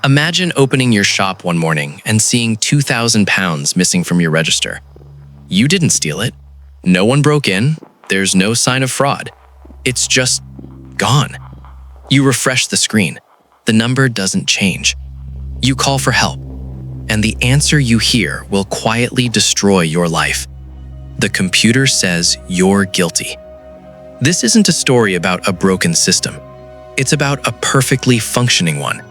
Imagine opening your shop one morning and seeing £2,000 missing from your register. You didn't steal it. No one broke in. There's no sign of fraud. It's just gone. You refresh the screen. The number doesn't change. You call for help, and the answer you hear will quietly destroy your life. The computer says you're guilty. This isn't a story about a broken system. It's about a perfectly functioning one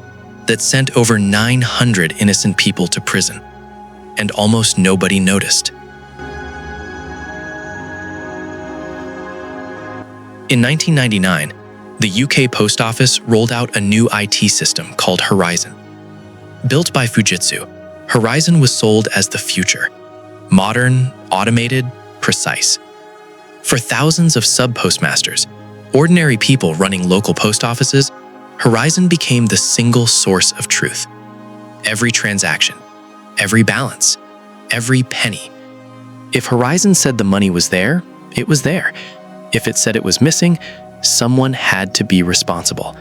that sent over 900 innocent people to prison, and almost nobody noticed. In 1999, the UK Post Office rolled out a new IT system called Horizon. Built by Fujitsu, Horizon was sold as the future. Modern, automated, precise. For thousands of sub-postmasters, ordinary people running local post offices, Horizon became the single source of truth. Every transaction, every balance, every penny. If Horizon said the money was there, it was there. If it said it was missing, someone had to be responsible.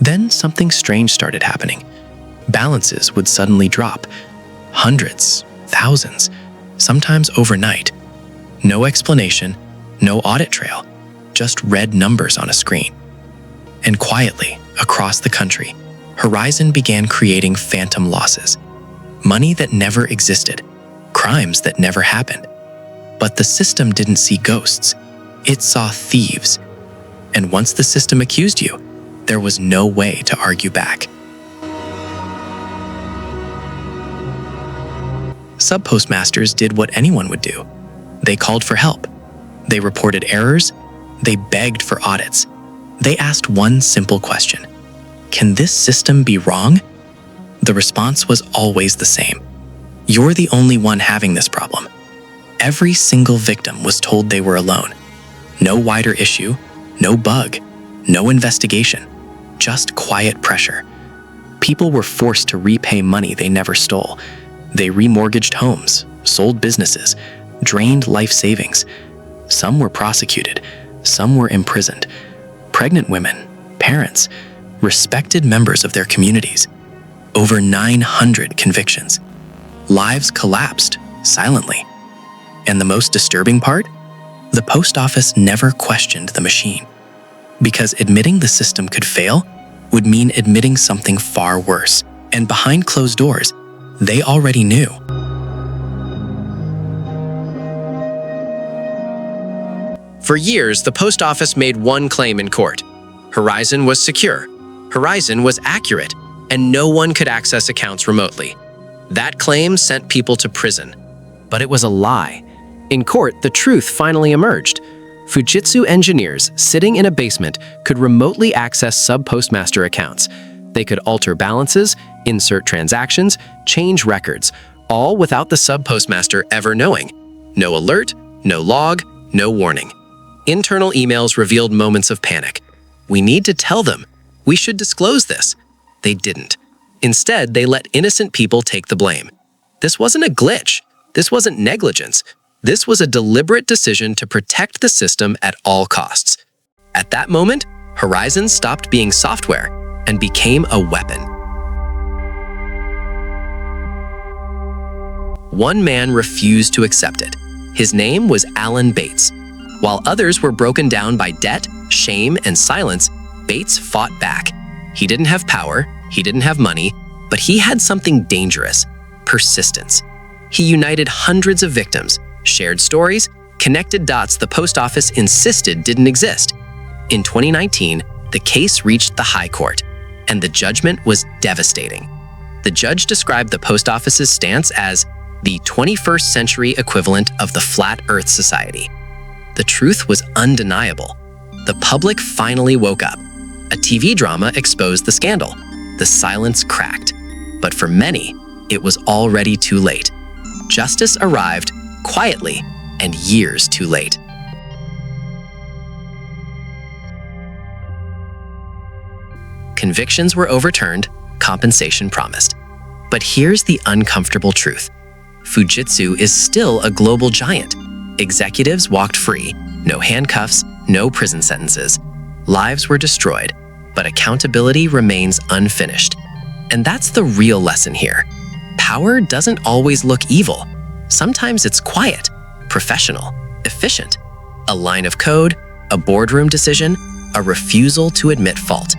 Then something strange started happening. Balances would suddenly drop. Hundreds, thousands, sometimes overnight. No explanation, no audit trail, just red numbers on a screen. And quietly, across the country, Horizon began creating phantom losses. Money that never existed, crimes that never happened. But the system didn't see ghosts. It saw thieves. And once the system accused you, there was no way to argue back. Sub-postmasters did what anyone would do. They called for help. They reported errors. They begged for audits. They asked one simple question: can this system be wrong? The response was always the same. You're the only one having this problem. Every single victim was told they were alone. No wider issue, no bug, no investigation, just quiet pressure. People were forced to repay money they never stole. They remortgaged homes, sold businesses, drained life savings. Some were prosecuted, some were imprisoned. Pregnant women, parents, respected members of their communities. Over 900 convictions. Lives collapsed silently. And the most disturbing part? The post office never questioned the machine. Because admitting the system could fail would mean admitting something far worse. And behind closed doors, they already knew. For years, the post office made one claim in court. Horizon was secure, Horizon was accurate, and no one could access accounts remotely. That claim sent people to prison. But it was a lie. In court, the truth finally emerged. Fujitsu engineers sitting in a basement could remotely access sub-postmaster accounts. They could alter balances, insert transactions, change records, all without the sub-postmaster ever knowing. No alert, no log, no warning. Internal emails revealed moments of panic. We need to tell them. We should disclose this. They didn't. Instead, they let innocent people take the blame. This wasn't a glitch. This wasn't negligence. This was a deliberate decision to protect the system at all costs. At that moment, Horizon stopped being software and became a weapon. One man refused to accept it. His name was Alan Bates. While others were broken down by debt, shame, and silence, Bates fought back. He didn't have power, he didn't have money, but he had something dangerous: persistence. He united hundreds of victims, shared stories, connected dots the post office insisted didn't exist. In 2019, the case reached the High Court, and the judgment was devastating. The judge described the post office's stance as the 21st century equivalent of the Flat Earth Society. The truth was undeniable. The public finally woke up. A TV drama exposed the scandal. The silence cracked. But for many, it was already too late. Justice arrived quietly and years too late. Convictions were overturned, compensation promised. But here's the uncomfortable truth. Fujitsu is still a global giant. Executives walked free, no handcuffs, no prison sentences. Lives were destroyed, but accountability remains unfinished. And that's the real lesson here. Power doesn't always look evil. Sometimes it's quiet, professional, efficient. A line of code, a boardroom decision, a refusal to admit fault.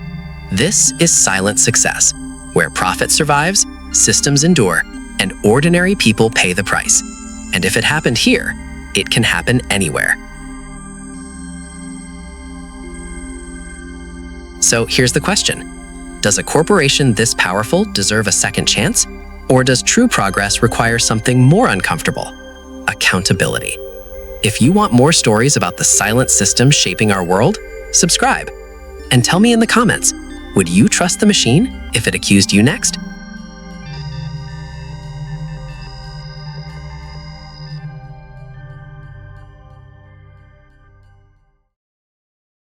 This is silent success, where profit survives, systems endure, and ordinary people pay the price. And if it happened here, it can happen anywhere. So here's the question. Does a corporation this powerful deserve a second chance? Or does true progress require something more uncomfortable? Accountability. If you want more stories about the silent systems shaping our world, subscribe. And tell me in the comments, would you trust the machine if it accused you next?